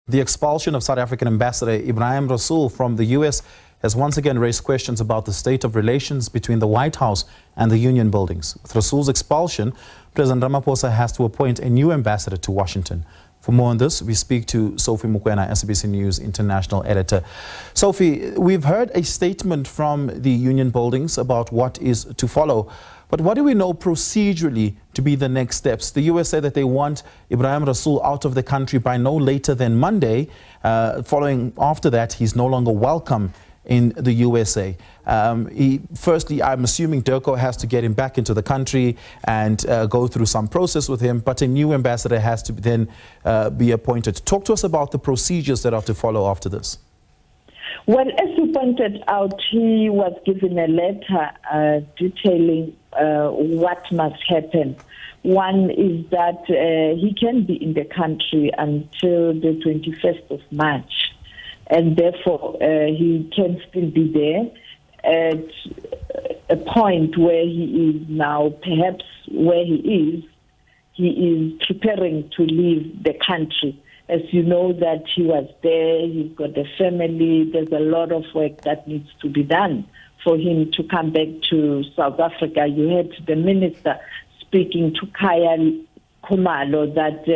The expulsion of South African Ambassador Ebrahim Rasool from the US has once again raised questions about the state of relations between the White House and the Union buildings. With Rasool's expulsion, President Ramaphosa has to appoint a new ambassador to Washington. For more on this, we speak to Sophie Mokoena, SABC News International Editor. Sophie, we've heard a statement from the Union buildings about what is to follow. But what do we know procedurally to be the next steps? The US said that they want Ebrahim Rasool out of the country by no later than Monday. Following after that, he's no longer welcome in the USA. Firstly, I'm assuming DIRCO has to get him back into the country and go through some process with him, but a new ambassador has to then be appointed. Talk to us about the procedures that are to follow after this. Well, as you pointed out, he was given a letter detailing what must happen. One is that he can be in the country until the 21st of March, and therefore he can still be there at a point where he is now, perhaps where he is preparing to leave the country. As you know that he was there, he's got a family, there's a lot of work that needs to be done for him to come back to South Africa. You heard the minister speaking to Kaya Kumalo that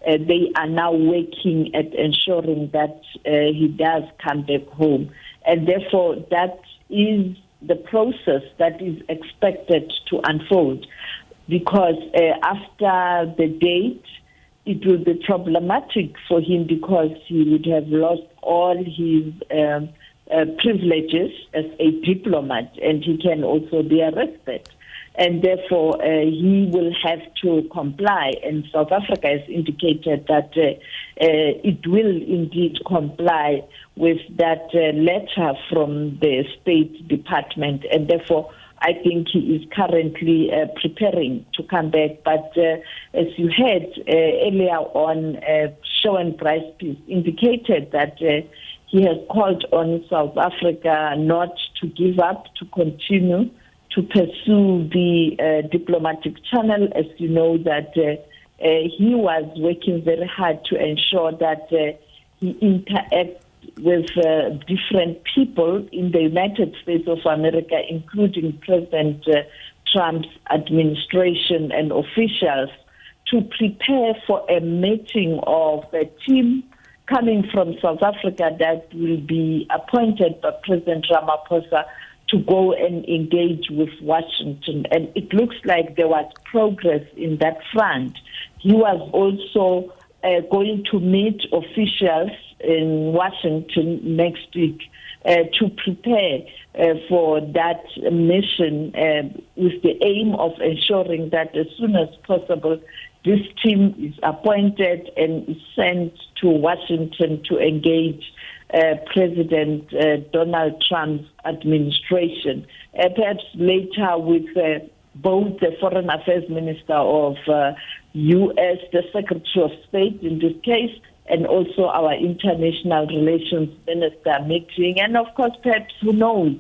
they are now working at ensuring that he does come back home. And therefore, that is the process that is expected to unfold, because after the date, it will be problematic for him because he would have lost all his privileges as a diplomat, and he can also be arrested. And therefore, he will have to comply. And South Africa has indicated that it will indeed comply with that letter from the State Department. And therefore, I think he is currently preparing to come back. But as you heard earlier on, Shawn Bryce indicated that he has called on South Africa not to give up, to continue to pursue the diplomatic channel. As you know that he was working very hard to ensure that he interacts with different people in the United States of America, including President Trump's administration and officials, to prepare for a meeting of a team coming from South Africa that will be appointed by President Ramaphosa to go and engage with Washington. And it looks like there was progress in that front. He was also going to meet officials in Washington next week to prepare for that mission with the aim of ensuring that as soon as possible this team is appointed and is sent to Washington to engage President Donald Trump's administration. Perhaps later with both the Foreign Affairs Minister of U.S., the Secretary of State in this case, and also our International Relations Minister meeting. And of course, perhaps, who knows,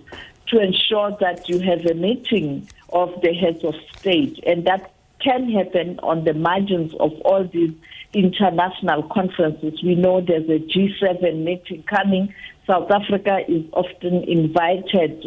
to ensure that you have a meeting of the heads of state. And that can happen on the margins of all these international conferences. We know there's a G7 meeting coming. South Africa is often invited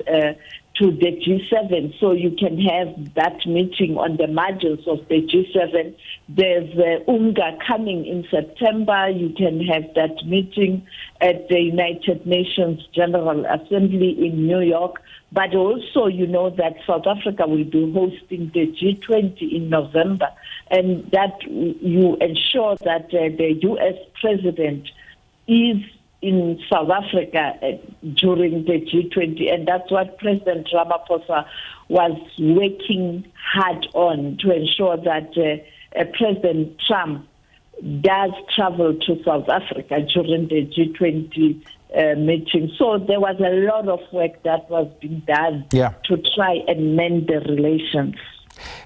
to the G7, so you can have that meeting on the margins of the G7. There's UNGA coming in September. You can have that meeting at the United Nations General Assembly in New York. But also, you know that South Africa will be hosting the G20 in November, and that you ensure that the U.S. president is in South Africa during the G20, and that's what President Ramaphosa was working hard on, to ensure that President Trump does travel to South Africa during the G20 meeting. So there was a lot of work that was being done to try and mend the relations.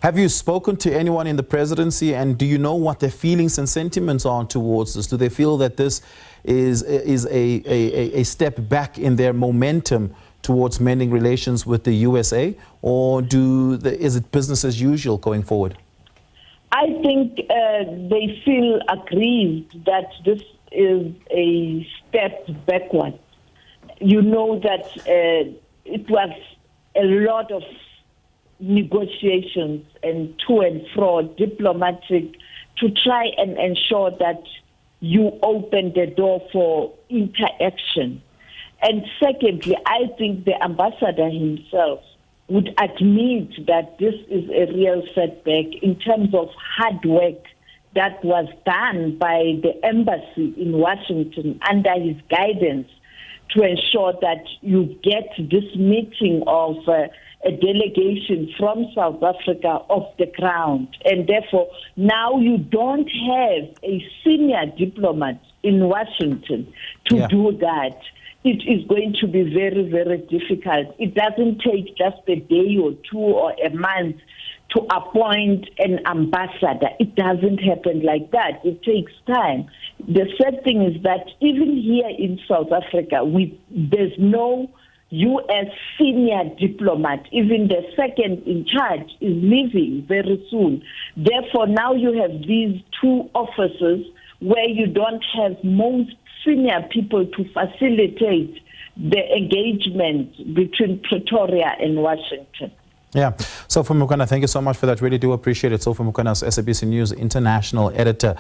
Have you spoken to anyone in the presidency, and do you know what their feelings and sentiments are towards this? Do they feel that this is a step back in their momentum towards mending relations with the USA, or is it business as usual going forward? I think they feel aggrieved that this is a step backward. You know that it was a lot of negotiations and to and fro, diplomatic, to try and ensure that you open the door for interaction. And secondly, I think the ambassador himself would admit that this is a real setback in terms of hard work that was done by the embassy in Washington under his guidance to ensure that you get this meeting of a delegation from South Africa off the ground. And therefore, now you don't have a senior diplomat in Washington to do that. It is going to be very, very difficult. It doesn't take just a day or two or a month to appoint an ambassador. It doesn't happen like that. It takes time. The sad thing is that even here in South Africa, there's no U.S. senior diplomat. Even the second in charge is leaving very soon. Therefore, now you have these two offices where you don't have most senior people to facilitate the engagement between Pretoria and Washington. Yeah. Sophie Mokoena, thank you so much for that. Really do appreciate it. Sophie Mokoena, SABC News International Editor.